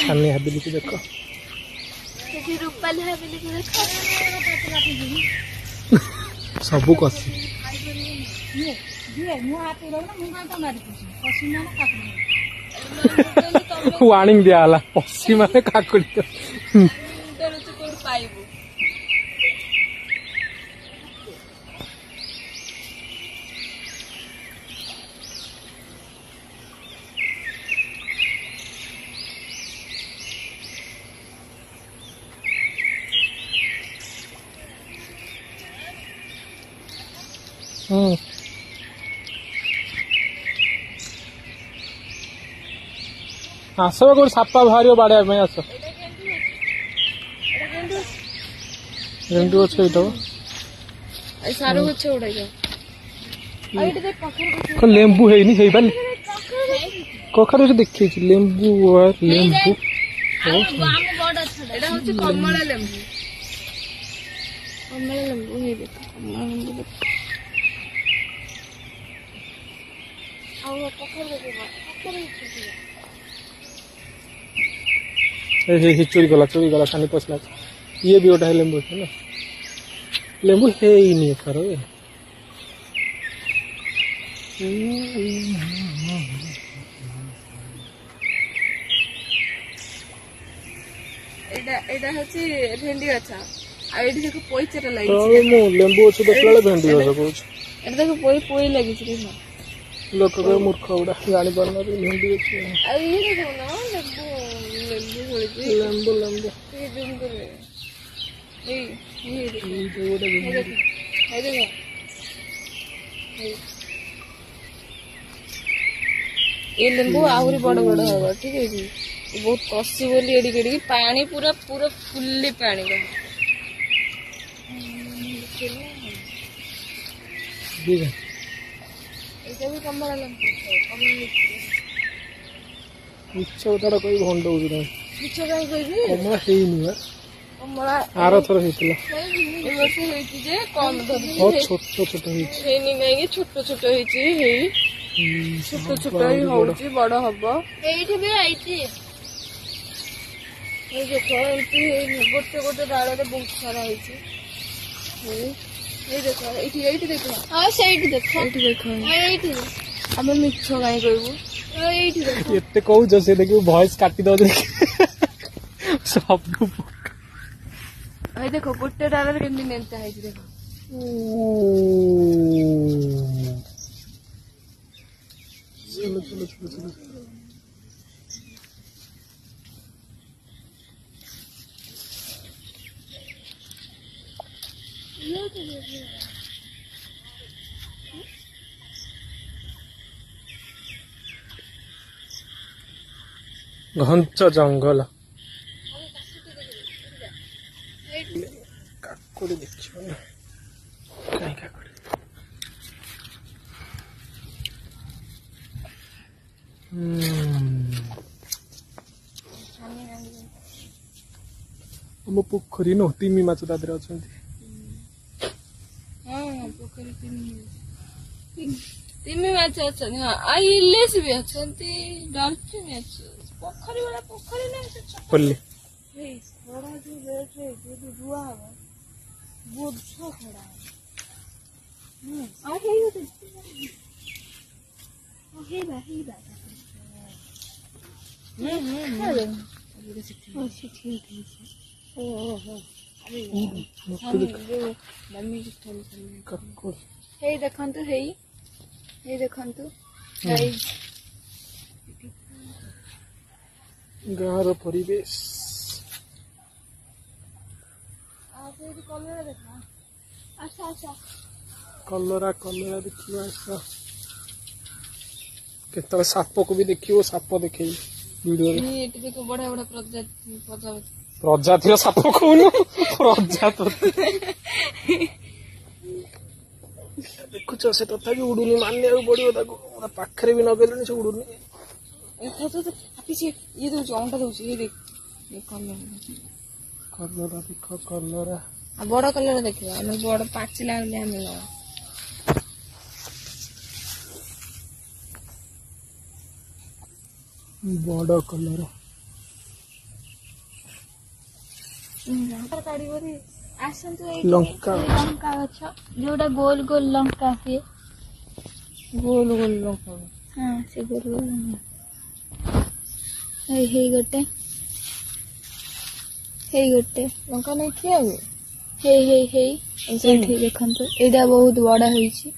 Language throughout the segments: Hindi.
सामने हवेली को देखो रूपाली हवेली को देखो सबू कसी वार्निंग दिया पशी माने काकुड़ी आस गोटे सापा बाहर बाड़े आस गछ लेंबू है कखार देखी लेंबू लेंबू कमला लेंबू चोरी गला पानी पसला ये भी गोटा लेंबू है ना लेंबू है ही नहीं खर भेंडी अच्छा देख पैसा लगे लेंबू अच्छे देखला भेंडी गछ कौच देख पोई लगी लोक मूर्ख गुड़ा जानी पारना भेंडी अच्छे लेंबू लेंबू ये लेंबू आहरी बड़ बड़ हम ठीक है बहुत कसी बोली एड़ी पानी पूरा पूरा फुल्ली पानी भी कमला लेंबू मिछ कथा कोई भंड हो मिछ कहीं कहबी कमला है नहीं कमला आर थर होइतला कम बहुत छोट छोट कहीं छोट छोट छोट छोट ही बड़ हम देखो गोटे गोटे डाल बहुत सारा देखो ये देखो हाँ देखो आम मिछ कहीं कहबू एते कहू से देखियो वॉइस काटी दो सब देखो गोटे डाल केमती नेता है देखो चलो चलो चलो चलो घंच जंगल काकुड़ी देखियो ना कहीं काकुड़ी हम पोखरी न तिमी माछ ता देर अछंती पोखरी तिमी माछ अछन आ इलेस भी अछंती डॉल्फिन अछि पोखरी वाला पोखरी ना पल्ली बड़ा जो रेट रे जो रुआ हवा बुझ खड़ा आ हे यो हे बा ठीक है ओहो मम्मी हे देखंतु हे देखंतु गाँव परिवेश कलरा कलरा देखिए केतला साप को भी देखियो साप देखे वीडियो देखो बड़ा बड़ा प्रजाति साप कौन प्रजाति देखुच से तथा भी उड़ूनी मानने पड़ो पाखे भी नगेले से उड़ूनी ये दो अंडा दो ये देख कलरा देख कलरा बड़ कलर देखिए बड़ पाचिला बड़ कलर लंका लंका गछ जोटा गोल गोल लंका हुए गोल गोल लंका हाँ से गोल गोल हे गोटे लंका नहीं किया हुए हे देखो एटा बहुत बड़ा होइछि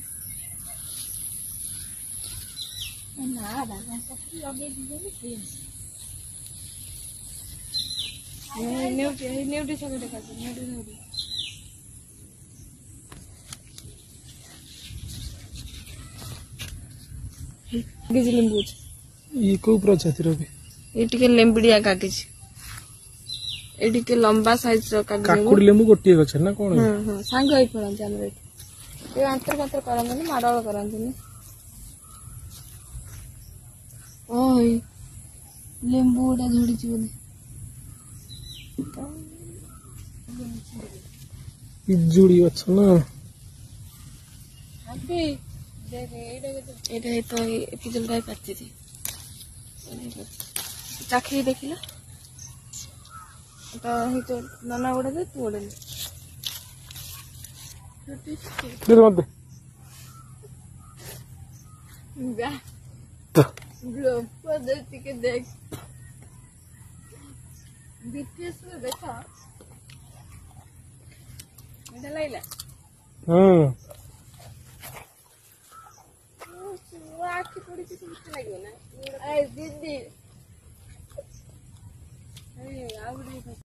ना दादा सब लगे दीजिए न्यूटी सब देखा न्यूटी ଲେମ୍ବୁ ये कोउ प्रजातिर भी ये टिके लेम्बिडिया काटिछ ए टिके लंबा साइज रो काटी काकुड़ी लेंबू गोटिए गछ ना कोन हां हां सांग होई पड़न हमर एठी ए अंतर कंतर करन नि माडल करन नि ओय लेम्बू डा झड़ी छी बोले पिजुड़ी गछ ना अभी এটা তো পিজলটাই পাচ্ছি চাখি দেখিলা এটা হয়তো নানা ওড়ে দে তু ওড়ে दे मत दे ब्लो के देख बीटीएस में देखा এটা লাইলা हां आखि थोड़ी सी कुछ लगी ना ए दीदी अरे आवड़ी